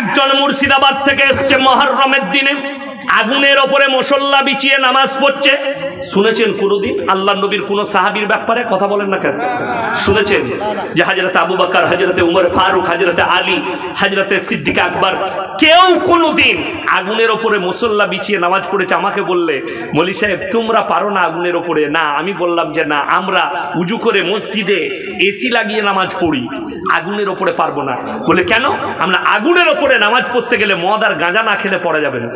একজন মুর্শিদাবাদ থেকে এসছে মুহররমের দিনে আগুনের ওপরে মুসল্লা বিছিয়ে নামাজ পড়ছে। শুনেছেন কোনদিন আল্লাহ নবীর কোন সাহাবীর ব্যাপারে কথা বলেন না কেন? শুনেছেন যে হযরত আবু বকর, হযরত উমর ফারুক, হযরত আলী, হযরত সিদ্দিক আকবর কেউ কোনদিন আগুনের ওপরে মুসল্লা বিছিয়ে নামাজ পড়েছে? আমাকে বললে মৌলী সাহেব তোমরা পারো না আগুনের ওপরে। না, আমি বললাম যে না, আমরা উজু করে মসজিদে এসি লাগিয়ে নামাজ পড়ি, আগুনের ওপরে পারবো না। বলে কেন? আমরা আগুনের ওপরে নামাজ পড়তে গেলে মদ আর গাঁজা না খেলে পড়া যাবে না।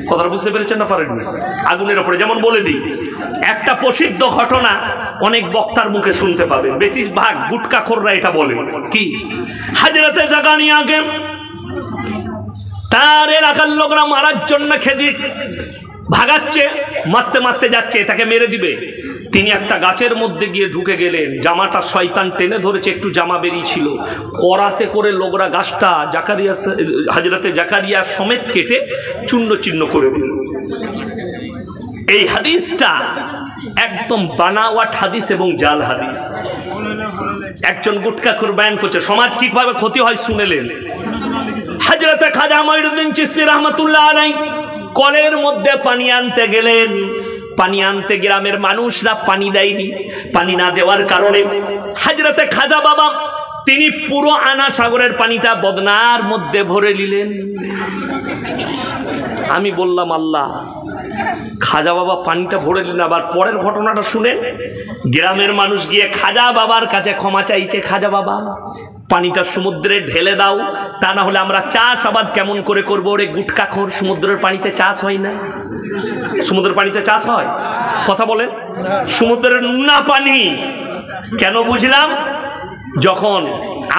কথা বুঝতে পেরেছেন না? পারেন না আগুনের ওপরে। যেমন বলে দিই একটা প্রসিদ্ধ ঘটনা, অনেক বক্তার মুখে শুনতে পাবেন, বেশিরভাগ গুটকাখোররা এটা বলে। কি? হযরতে জাগানিয়াকে তার এলাকার লোকরা মারার জন্য খেদি ভাগাচ্ছে, মারতে মারতে যাচ্ছে, তাকে মেরে দিবে। তিনি একটা গাছের মধ্যে গিয়ে ঢুকে গেলেন, জামাটা শয়তান টেনে ধরেছে, একটু জামা বেরিয়েছিল, করাতে করে লোকরা গাছটা হযরতে জাকারিয়া সমেত কেটে চূর্ণ চিহ্ন করে দিল। এই হাদিসটা একদম বানাওয়াট হাদিস এবং জাল হাদিস। একজন গুটকাখোর বয়ান করছে, সমাজ কিভাবে ক্ষতি হয় শুনেলেন। হযরতে খাজা মঈনুদ্দিন চিশতি রাহমাতুল্লাহ আলাইহি কলের মধ্যে পানি আনতে গেলেন। পানি আনতে গ্রামের মানুষরা পানি দেয়নি। পানি না দেওয়ার কারণে হযরতে খাজা বাবা তিনি পুরো আনা সাগরের পানিটা বদনার মধ্যে ভরে নিলেন। আমি বললাম আল্লাহ, খাজা বাবা পানিটা ভরে নিলেন, আবার পরের ঘটনাটা শুনে গ্রামের মানুষ গিয়ে খাজা বাবার কাছে ক্ষমা চাইছে, খাজা বাবা পানিটা সমুদ্রে ঢেলে দাও, তা না হলে আমরা চাষাবাদ কেমন করে করবো। রে গুটকাখোর, সমুদ্রের পানিতে চাষ হয় না। সমুদ্রের পানিতে চাষ হয়? কথা বলেন। সমুদ্রের নোনা পানি কেন বুঝলাম? যখন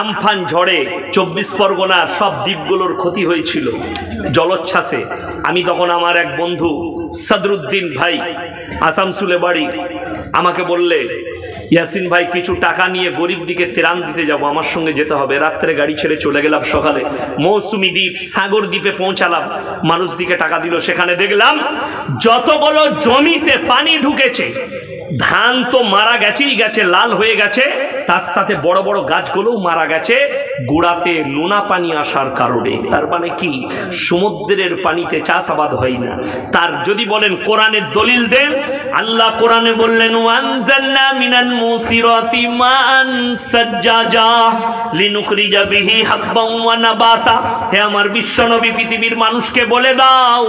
আমফান ঝড়ে 24 পরগনার সব দ্বীপগুলোর ক্ষতি হয়েছিল জলোচ্ছ্বাসে, আমি তখন আমার এক বন্ধু সদরুদ্দিন ভাই আসানসোলে বাড়ি, আমাকে বললে ইয়াসিন ভাই কিছু টাকা নিয়ে গরিব দিকে ত্রাণ দিতে যাব, আমার সঙ্গে যেতে হবে। রাত্রে গাড়ি ছেড়ে চলে গেলাম, সকালে মৌসুমী দ্বীপ সাগর দ্বীপে পৌঁছালাম। মানুষ দিকে টাকা দিল, সেখানে দেখলাম যতগুলো জমিতে পানি ঢুকেছে, ধান তো মারা গেছেই গেছে, লাল হয়ে গেছে, তার সাথে বড় বড় গাছগুলোও মারা গেছে গোড়াতে নোনা পানি আসার কারণে। তার মানে কি? সমুদ্রের পানিতে চাষাবাদ হয় না। তার যদি বলেন কোরআনের দলিল দেন, আল্লাহ কোরআনে বললেন ওয়ানজালনা মিনাল মুসিরাতি মান সাজ্জাজা লিনুখরিজা বিহি হাব্বান ওয়া নাবাতা। হে আমার বিশ্বনবী, পৃথিবীর মানুষকে বলে দাও,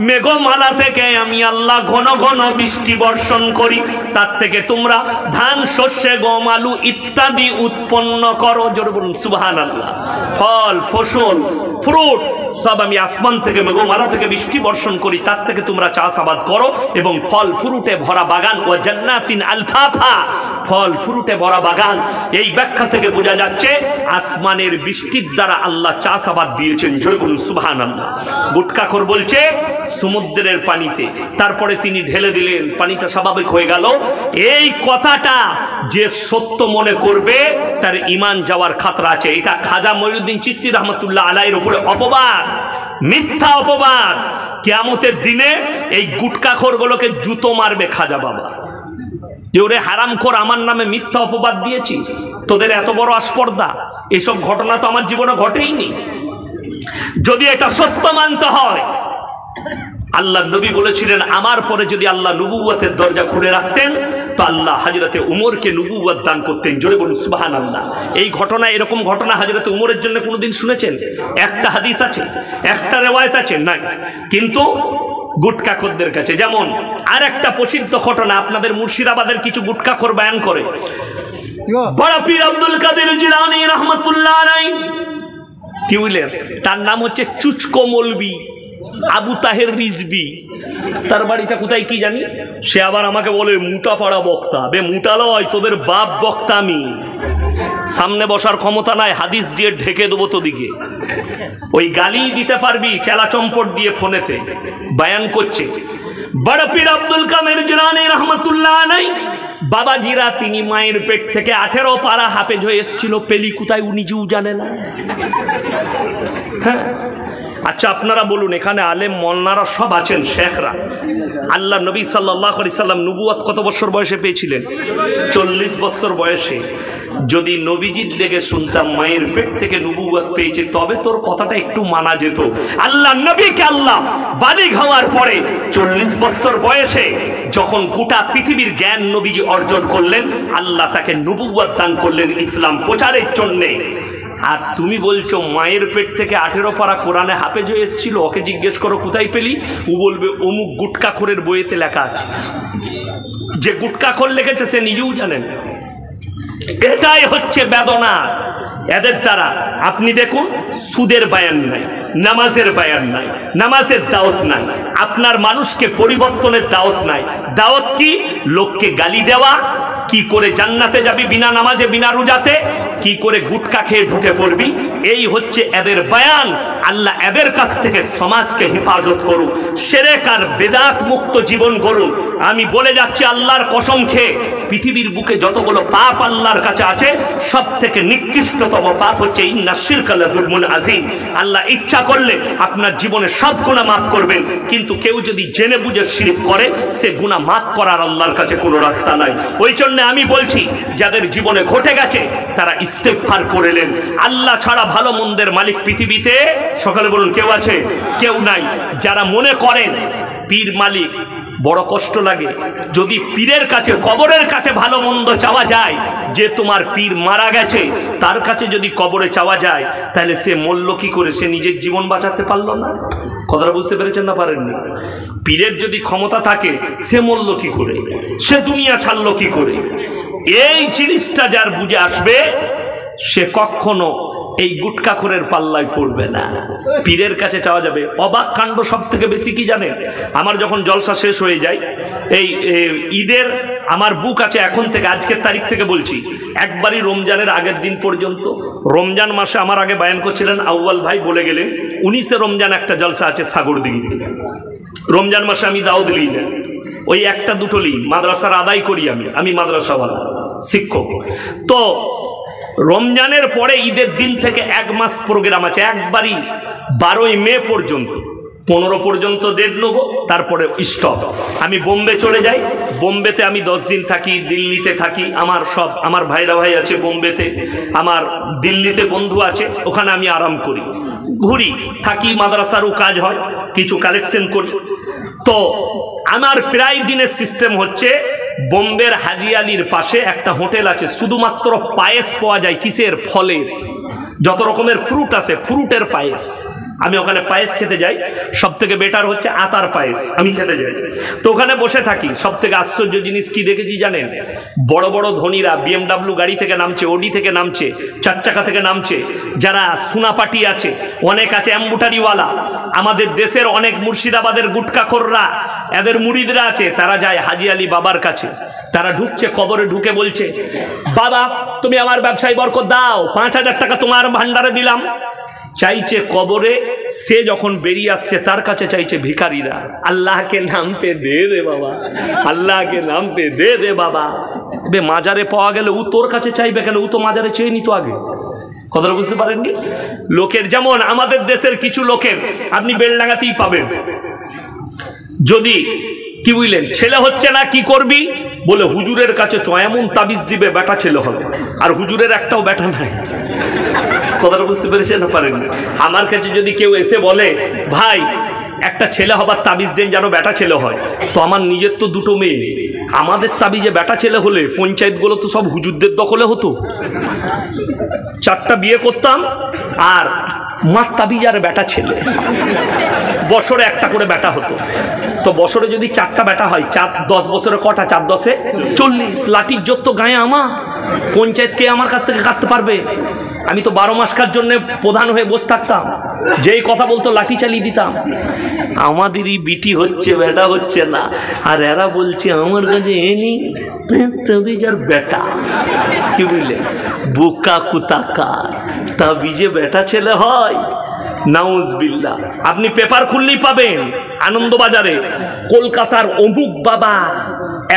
মেঘমালা থেকে আমি আল্লাহ ঘন ঘন বৃষ্টি বর্ষণ করি, তার থেকে তোমরা ধান, শস্য, গম, আলু ইত্যাদি উৎপন্ন করো। জোরে বলুন সুবহানাল্লাহ। ফল, ফসল, ফ্রুট সব আমি আসমান থেকে, মেঘমালা থেকে বৃষ্টি বর্ষণ করি, তার থেকে তোমরা চাষাবাদ করো। এবং ফল ফ্রুটে ভরা বাগান, ও জান্নাতিন আলফাফা, ফল ফ্রুটে ভরা বাগান। এই ব্যাখ্যা থেকে বোঝা যাচ্ছে আসমানের বৃষ্টির দ্বারা আল্লাহ চাষাবাদ দিয়েছেন। জোরে বলুন সুবহানাল্লাহ। গুটকাখোর বলছে সমুদ্রের পানিতে, তারপরে তিনি ঢেলে দিলেন, পানিটা স্বাভাবিক হয়ে গেল। এই কথাটা যে সত্য মনে করবে তার ঈমান যাওয়ার খাতরা আছে। এটা খাজা মঈনুদ্দিন চিশতি রাহমাতুল্লাহ আলাইহির উপরে অপবাদ, মিথ্যা অপবাদ। কিয়ামতের দিনে এই গুটকাখোরগুলোকে জুতো মারবে খাজা বাবা, যে ওরে হারামখোর, আমার নামে মিথ্যা অপবাদ দিয়েছিস, তোদের এত বড় আস্পর্ধা। এসব ঘটনা তো আমার জীবনে ঘটেইনি। যদি এটা সত্য মানতে হয়, আল্লাহ নবী বলেছিলেন আমার পরে যদি আল্লাহ নবুয়তের দরজা খুলে রাখতেন তো আল্লাহ হযরতে উমরকে নবুয়ত দান করতেন। জোরে বলুন সুবহানাল্লাহ। এই ঘটনা, এরকম ঘটনা হযরতে উমরের জন্য কোনোদিন শুনেছেন? একটা হাদিস আছে, একটা রিওয়ায়াত আছে? নাই। কিন্তু গুটকাখোরদের কাছে, যেমন আর একটা প্রসিদ্ধ ঘটনা আপনাদের মুর্শিদাবাদের কিছু গুটকাখোর বয়ান করে। বড় পীর আব্দুল কাদের জিলানী রাহমাতুল্লাহ আলাইহি, কি বলেন, তার নাম হচ্ছে চুচকো মৌলবি আবু তাহের রিজবি। তার বাড়িটা কোথায় কি জানি। সে আবার আমাকে বলে মুটা পাড়া বক্তা। বে মুটা লয়, তোদের বাপ বক্তা আমি। সামনে বসার ক্ষমতা নাই, হাদিস দিয়ে ঢেকে দেবো তোদিকে। ওই গালি দিতে পারবি চেলা চম্পট দিয়ে ফোনেতে। বয়ান করছে বড় পীর আব্দুল কাদের জিলানী রাহমাতুল্লাহ আলাইহি, বাবাজিরা তিনি মায়ের পেট থেকে 18 পারা হাফেজ হয়ে এসেছিল। পেলি কোথায় ও নিজেও জানে না। হ্যাঁ, আচ্ছা আপনারা বলুন, এখানে আলেম মোল্লারা সব আছেন, শেখরা, আল্লাহ নবী সাল্লাল্লাহু আলাইহি সাল্লাম নবুয়ত কত বছর বয়সে পেয়েছিলেন? 40 বছর বয়সে। যদি নবীজির লেগে শুনতাম মায়ের পেট থেকে নবুয়ত পেয়েছে, তবে তোর কথাটা একটু মানা যেত। আল্লাহ নবীকে আল্লাহ বালিগ হওয়ার পরে 40 বছর বয়সে যখন গোটা পৃথিবীর জ্ঞান নবীজি অর্জন করলেন, আল্লাহ তাকে নবুয়ত দান করলেন ইসলাম প্রচারের জন্যে। আর তুমি বলছো মায়ের পেট থেকে 18 পারা কোরআনে হাফেজ হয়ে এসেছিল, ওকে জিজ্ঞেস করো কোথায় পেলি, ও বলবে অমুক গুটকাখোরের বইয়েতে লেখা আছে। যে গুটকাখোর লিখেছে সে নিজেও জানেন। এটাই হচ্ছে বেদনা এদের দ্বারা। আপনি দেখুন, সুদের বায়ান নাই, নামাজের বায়ান নাই, নামাজের দাওয়াত নাই, আপনার মানুষকে পরিবর্তনের দাওয়াত নাই। দাওয়াত কি? লোককে গালি দেওয়া, কি করে জান্নাতে যাবি বিনা নামাজে বিনা রোজাতে, কি করে গুটকা খেয়ে ঢুকে পড়বি, এই হচ্ছে এদের বায়ান। আল্লাহ এদের কাছ থেকে সমাজকে হেফাজত করুন, শিরক আর বেদাত মুক্ত জীবন গড়ুন। আমি বলে যাচ্ছি আল্লাহর কসম খেয়ে, পৃথিবীর বুকে যতগুলো পাপ আল্লাহর কাছে আছে, সব থেকে নিকৃষ্টতম পাপ হচ্ছে ইন্না শিরকা লাযুলমুন আযীম। আল্লাহ ইচ্ছা করলে আপনার জীবনে সব গুনাহ মাফ করবেন, কিন্তু কেউ যদি জেনে বুঝে শিরক করে, সে গুনাহ মাফ করার আল্লাহর কাছে কোনো রাস্তা নাই। ওই জন্য আমি বলছি, যাদের জীবনে ঘটে গেছে তারা ইস্তেগফার করলেন। আল্লাহ ছাড়া ভালো মন্দের মালিক পৃথিবীতে সকালে বলুন কেউ আছে? কেউ নাই। যারা মনে করেন পীর মালিক, বড় কষ্ট লাগে। যদি পীরের কাছে, কবরের কাছে ভালো মন্দ চাওয়া যায়, যে তোমার পীর মারা গেছে তার কাছে যদি কবরে চাওয়া যায়, তাহলে সে মরল কি করে? সে নিজের জীবন বাঁচাতে পারলো না। কথাটা বুঝতে পেরেছেন না পারেননি? পীরের যদি ক্ষমতা থাকে, সে মরল কি করে? সে দুনিয়া ছাড়লো কি করে? এই জিনিসটা যার বুঝে আসবে, সে কখনো এই গুটকাখোরের পাল্লায় পড়বে না। পীরের কাছে চাওয়া যাবে। অবাক কাণ্ড সব থেকে বেশি কি জানেন? আমার যখন জলসা শেষ হয়ে যায়, এই ঈদের আমার বুক আছে এখন থেকে, আজকের তারিখ থেকে বলছি, একবারই রমজানের আগের দিন পর্যন্ত, রমজান মাসে আমার আগে বায়ান করছিলেন আউয়াল ভাই, বলে গেলেন 19শে রমজান একটা জলসা আছে সাগরদিঘিতে। রমজান মাসে আমি দাওয়াত লিই না, ওই একটা দুটো লিই, মাদ্রাসার আদায় করি। আমি মাদ্রাসাওয়ালা শিক্ষক। তো রমজানের পরে ঈদের দিন থেকে 1 মাস প্রোগ্রাম আছে, একবারই 12ই মে পর্যন্ত, 15 পর্যন্ত ডেট নেব, তারপরে স্টপ। আমি বোম্বে চলে যাই, বোম্বেতে আমি 10 দিন থাকি, দিল্লিতে থাকি, আমার ভাইরা ভাই আছে বোম্বেতে, আমার দিল্লিতে বন্ধু আছে, ওখানে আমি আরাম করি, ঘুরি, থাকি, মাদ্রাসারও কাজ হয়, কিছু কালেকশন করি। তো আমার প্রায় দিনের সিস্টেম হচ্ছে, বোম্বের হাজি আলীর পাশে একটা হোটেল আছে, শুধুমাত্র পায়েস পাওয়া যায়। কিসের? ফলের, যত রকমের ফ্রুট আছে, ফ্রুটের পায়েস। আমি ওখানে পায়েস খেতে যাই। সব থেকে বেটার হচ্ছে আতার পায়েস, আমি খেতে যাই। তো ওখানে বসে থাকি। সব থেকে আশ্চর্য জিনিস কি দেখেছি জানেন? বড় বড় ধনীরা BMW গাড়ি থেকে নামছে, ওডি থেকে নামছে, 4 চাকা থেকে নামছে। যারা সোনাপাটি আছে, অনেক আছে অ্যাম্বুটারিওয়ালা। আমাদের দেশের অনেক মুর্শিদাবাদের গুটকাখোররা, এদের মুরিদরা আছে, তারা যায় হাজি আলী বাবার কাছে। তারা ঢুকছে, কবরে ঢুকে বলছে, বাবা তুমি আমার ব্যবসায় বরকত দাও, 5000 টাকা তোমার ভান্ডারে দিলাম। চাইছে কবরে। সে যখন বেরিয়ে আসছে, তার কাছে চাইছে ভিখারিরা, আল্লাহকে নাম পে দে দে বাবা, আল্লাহকে নাম পে দে দে বাবা। মাজারে পাওয়া গেলে ও তোর কাছে চাইবে কেন? ও তো মাজারে চেয়ে নিত আগে। কথাটা বুঝতে পারেননি? লোকের যেমন আমাদের দেশের কিছু লোকের আপনি বেলডাঙ্গাতেই পাবেন, যদি কি বুঝলেন ছেলে হচ্ছে না, কি করবি বলে হুজুরের কাছে এমন তাবিজ দিবে, বেটা ছেলে হবে। আর হুজুরের একটাও বেটা নাই। কথাটা বুঝতে পেরেছেন না পারেন? আমার কাছে যদি কেউ এসে বলে, ভাই একটা ছেলে হবার তাবিজ দেন যেন বেটা ছেলে হয়, তো আমার নিজের তো 2টো মেয়ে, আমাদের তাবিজে বেটা ছেলে হলে পঞ্চায়েতগুলো তো সব হুজুরদের দখলে হতো। 4টা বিয়ে করতাম, আর মার তাবিজ আর বেটা ছেলে, বছরে একটা করে বেটা হতো। তো বছরে যদি 4টা বেটা হয়, 10 বছরে কটা? 4 10 40। লাঠির জোর তো গায়ে আমার, পঞ্চায়েত কে আমার কাছ থেকে কাটতে পারবে? আমি তো 12 মাসকার জন্য প্রধান হয়ে বসে থাকতাম, যেই কথা বলতো লাঠি চালিয়ে দিতাম। আমাদেরই বিটি হচ্ছে, বেটা হচ্ছে না, আর এরা বলছে আমার কাছে এনি তাবিজার বেটা। কি বুঝলে? বোকা কুতাকার, তাবিজে বেটা ছেলে হয়? নাউজবিল্লাহ। আপনি পেপার খুললেই পাবেন, আনন্দবাজারে কলকাতার অমুক বাবা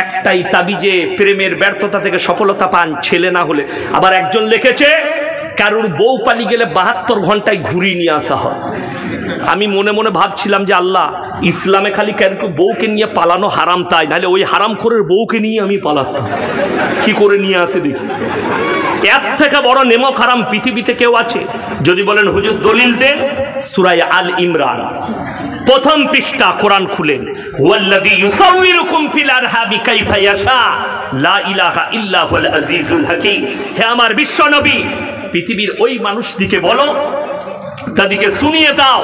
একটাই তাবিজে প্রেমের ব্যর্থতা থেকে সফলতা পান, ছেলে না হলে। আবার একজন লিখেছে কারোর বউ পালিয়ে গেলে 72 ঘন্টায় ঘুরিয়ে নিয়ে আসা হয়। আমি মনে মনে ভাবছিলাম যে আল্লাহ, ইসলামে খালি কেন বউকে নিয়ে পালানো হারাম, তাই নাহলে ওই হারামখোরের বউকে নিয়ে আমি পালাতাম। কি করে নিয়ে আসে দেখি। এর থেকে বড় নেমক হারাম পৃথিবীতে কেউ আছে? যদি বলেন হুজুর দলিল দেন, সূরা আল ইমরান প্রথম পৃষ্ঠা কোরআন খুলেন, ওয়াল্লাযী ইউসাউবিরুকুম ফিল আরহামি কাইফা ইয়াশা লা ইলাহা ইল্লা হুয়াল আজিজুল হাকীম। হে আমার বিশ্ব নবী, পৃথিবীর ওই মানুষদিকে বলো, তাদেরকে শুনিয়ে দাও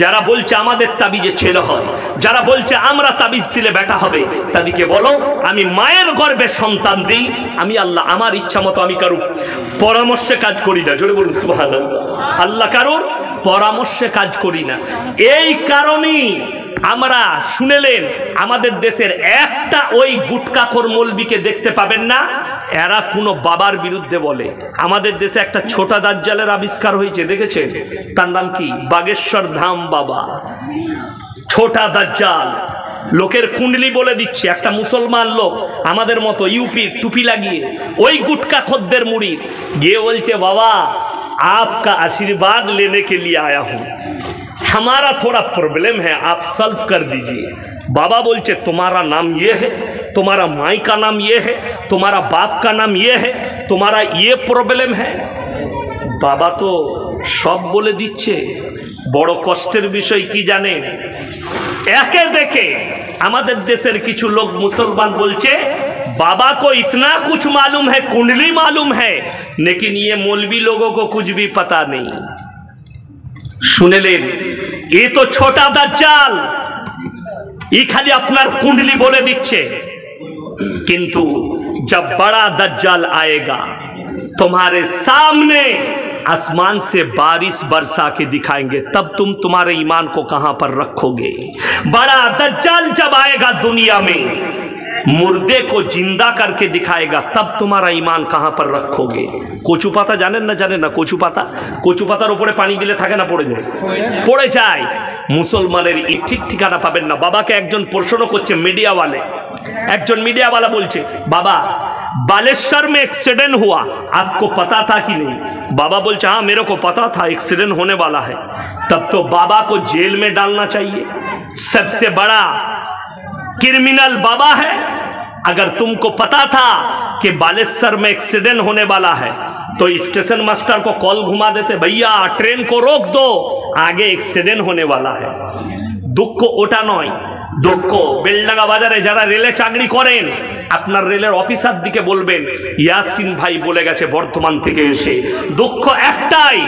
যারা বলছে আমাদের তাবিজে ছেলে হয়, যারা বলছে আমরা তাবিজ দিলে বেটা হবে, তাদেরকে বলো আমি মায়ের গর্ভে সন্তান দিই, আমি আল্লাহ আমার ইচ্ছা মতো, আমি কারোর পরামর্শে কাজ করি না। জোরে বলুন সুবহানাল্লাহ। আল্লাহ কারোর পরামর্শে কাজ করি না। এই কারণেই আমরা শুনেলেন আমাদের দেশের একটা ওই গুটকাখোর মৌলবীকে দেখতে পাবেন না এরা কোনো বাবার বিরুদ্ধে বলে। আমাদের দেশে একটা ছোটা দাজ্জালের আবিষ্কার হয়েছে, দেখেছেন? তার নাম কি? বাগেশ্বর ধাম বাবা। ছোটা দাজ্জাল লোকের কুণ্ডলি বলে দিচ্ছে। একটা মুসলমান লোক আমাদের মতো ইউপির টুপি লাগিয়ে ওই গুটকাখোরদের মুড়ি গিয়ে বলছে, বাবা आपका आशीर्वाद लेने के लिए आया हूं, हमारा थोड़ा प्रॉब्लम है, आप सॉल्व कर दीजिए। बाबा बोलचे तुम्हारा नाम ये है, तुम्हारा माई का नाम ये है, तुम्हारा बाप का नाम ये है, तुम्हारा ये प्रॉब्लम है। बाबा तो सब बोले दिच्छे। बड़ कष्टेर विषय की जानेन, एके देखे आमादेर देशेर किछु लोक मुसलमान बोलचे बाबा को इतना कुछ मालूम है, कुंडली मालूम है, लेकिन ये मौलवी लोगों को कुछ भी पता नहीं। सुने लेन, ये तो छोटा दज्जाल, ये खाली अपनार कुंडली बोले दिच्छे, किंतु जब बड़ा दज्जाल आएगा तुम्हारे सामने आसमान से बारिश बरसा के दिखाएंगे, तब तुम तुम्हारे ईमान को कहां पर रखोगे। बड़ा दज्जाल जब आएगा दुनिया में, मुर्दे को जिंदा करके दिखाएगा, तब तुम्हारा ईमान कहां पर रखोगे। কচু পাতা জানেন না? জানেন না কচু পাতা? কচু পাতার উপরে পানি দিলে থাকে না, পড়ে যায়? পড়ে যায়। মুসলমানের এই ঠিক ঠিকানা পাবেন না। বাবাকে একজন প্রশ্ন করছে মিডিয়াওয়ালে, একজন মিডিয়াওয়ালা বলছে, বাবা बालेश्वर में एक्सीडेंट हुआ, आपको पता था कि नहीं? बाबा बोलते हाँ मेरे को पता था एक्सीडेंट होने वाला है। तब तो बाबा को जेल में डालना चाहिए, सबसे बड़ा क्रिमिनल बाबा है। अगर तुमको पता था कि बालेश्वर में एक्सीडेंट होने वाला है तो स्टेशन मास्टर को कॉल घुमा देते, भैया ट्रेन को रोक दो, आगे एक्सीडेंट होने वाला है। दुख ओटा नय, दुख बेलडांगा बाजारे যারা রেলে চাকরি করেন, আপনার রেলের অফিসার দিকে বলবেন ইয়াসিন ভাই বলে গেছে বর্তমান থেকে এসে, দুঃখ একটাই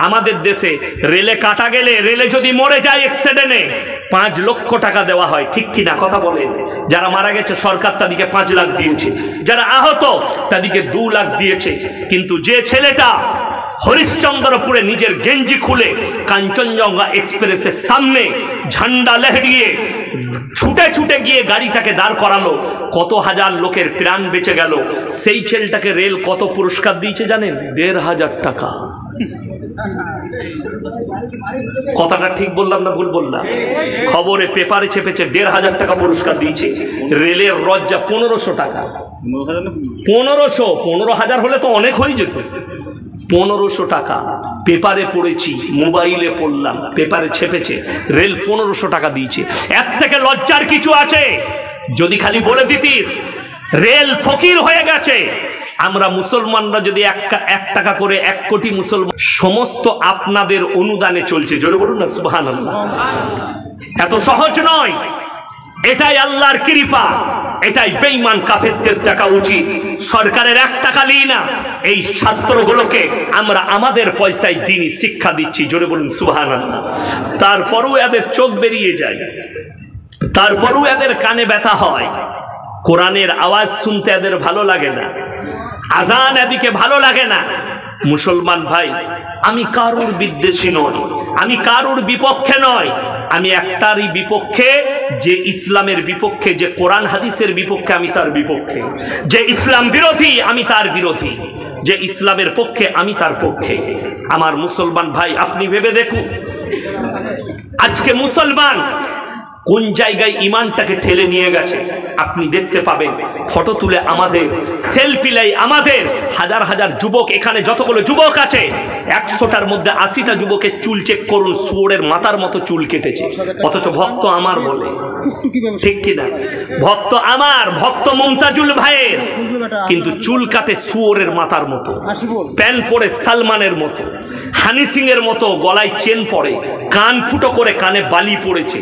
আমাদের দেশে রেলে কাটা গেলে, রেলে যদি মরে যায় অ্যাক্সিডেন্টে 5 লক্ষ টাকা দেওয়া হয়, ঠিক কি না? কথা বলেন। যারা মারা গেছে সরকার তাদেরকে 5 লাখ দিয়েছে, যারা আহত তাদেরকে 2 লাখ দিয়েছে। কিন্তু যে ছেলেটা হরিশ্চন্দ্রপুরে নিজের গেঞ্জি খুলে কাঞ্চনজঙ্ঘা এক্সপ্রেসের সামনে ঝান্ডা লহরিয়ে ছুটে ছুটে গিয়ে গাড়িটাকে দাঁড় করালো, কত হাজার লোকের প্রাণ বেঁচে গেল, সেই ছেলেটাকে রেল কত পুরস্কার দিয়েছে জানেন? 1,500 টাকা। কথাটা ঠিক বললাম না ভুল বললাম? খবরে পেপারে ছেপেছে 1,500 টাকা পুরস্কার দিয়েছে। রেলের রজ্জা 1500 টাকা। 1500 হলে তো অনেক হয়ে যেত। 1500 টাকা পেপারে পড়েছি, মোবাইলে পড়লাম, পেপারে ছেপেছে, রেল 1500 টাকা দিয়েছে। এর থেকে লজ্জার কিছু আছে? যদি খালি বলে দিতিস রেল ফকির হয়ে গেছে, আমরা মুসলমানরা যদি 1 টাকা করে 1 কোটি মুসলমান, সমস্ত আপনাদের অনুদানে চলছে। জোরে বলুন না সুবহানাল্লাহ। এত সহজ নয়, এটাই আল্লাহর কৃপা, এটাই বেঈমান কাফেরদের দেখা উচিত। সরকারের 1 টাকা নিই না, এই ছাত্রগুলোকে আমরা আমাদের পয়সায় দিনই শিক্ষা দিচ্ছি। জোরে বলুন সুবহানাল্লাহ। তারপরেও এদের চোখ বেরিয়ে যায়, তারপরেও এদের কানে ব্যথা হয়, কোরআনের আওয়াজ শুনতে এদের ভালো লাগে না, আজান এদিকে ভালো লাগে না। মুসলমান ভাই, আমি কারুর বিদ্বেষী নই, আমি কারুর বিপক্ষে নয়, আমি একটারই বিপক্ষে, যে ইসলামের বিপক্ষে, যে কোরআন হাদিসের বিপক্ষে আমি তার বিপক্ষে, যে ইসলাম বিরোধী আমি তার বিরোধী, যে ইসলামের পক্ষে আমি তার পক্ষে। আমার মুসলমান ভাই, আপনি ভেবে দেখুন, আজকে মুসলমান কোন জায়গায় ইমানটাকে ঠেলে নিয়ে গেছে আপনি দেখতে পাবেন। ফটো তুলে আমাদের, সেলফি লাই আমাদের, হাজার হাজার যুবক, এখানে যতগুলো যুবক আছে 100টার মধ্যে 80টা যুবকের চুল চেক করুন, শুয়োরের মাথার মতো চুল কেটেছে, অথচ ভক্ত আমার বলে। ঠিক কিনা? ভক্ত আমার, ভক্ত মুমতাজুল ভাইয়ের, কিন্তু চুল কাটে শুয়োরের মাথার মতো, প্যান্ট পরে সালমানের মতো, হানি সিং এর মতো গলায় চেন পরে, কান ফুটো করে কানে বালি পড়েছে।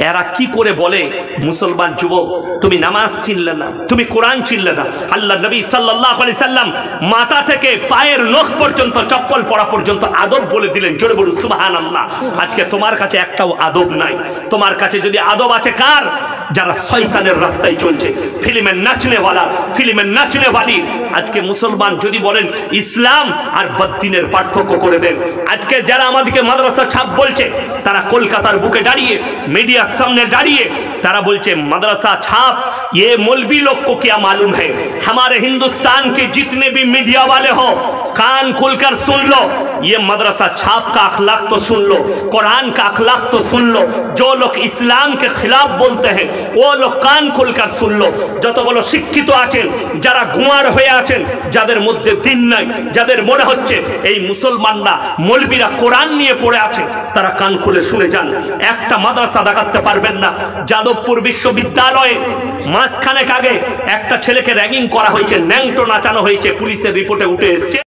এরা কি করে বলে মুসলমান যুবক তুমি নামাজ চিনলে না, তুমি কোরআন চিনলে না? আল্লাহ নবী সাল্লাল্লাহু আলাইহি সাল্লাম মাথা থেকে পায়ের নখ পর্যন্ত, চপ্পল পরা পর্যন্ত আদব বলে দিলেন। জোরে বলুন সুবহানাল্লাহ। আজকে তোমার কাছে একটাও আদব নাই। তোমার কাছে যদি আদব আছে কার? যারা শয়তানের রাস্তায় চলছে, ফিল্মের নাচনেওয়ালা, ফিল্মের নাচনেওয়ালি। আজকে মুসলমান যদি বলেন ইসলাম আর বদ্দিনের পার্থক্য করে দেন। আজকে যারা আমাদেরকে মাদ্রাসা ছাপ বলছে, তারা কলকাতার বুকে দাঁড়িয়ে, মিডিয়ার सामने दाঁড়িয়ে तारा बोलचे मदरसा छाप, ये मौलवी लोग को क्या मालूम है? हमारे हिंदुस्तान के जितने भी मीडिया वाले हो, कान खोलकर सुन लो, ये मदरसा छाप का अखलाक तो सुन लो, कुरान का अखलाक तो सुन लो। जो लोग इस्लाम के खिलाफ बोलते हैं वो लोग कान खोलकर सुन लो। যতগুলো শিক্ষিত আছেন, যারা গুয়ার হয়ে আছেন, যাদের মধ্যে দিন নাই, যাদের মনে হচ্ছে এই মুসলমানরা মৌলবীরা কোরআন নিয়ে পড়ে আছে, তারা কান খুলে শুনে যান। একটা মাদ্রাসা দেখাতে পারবেন না। যাদবপুর বিশ্ববিদ্যালয়ে মাসখানেক আগে একটা ছেলেকে র্যাগিং করা হয়েছে, ন্যাংটো নাচানো হয়েছে, পুলিশের রিপোর্টে উঠে এসেছে।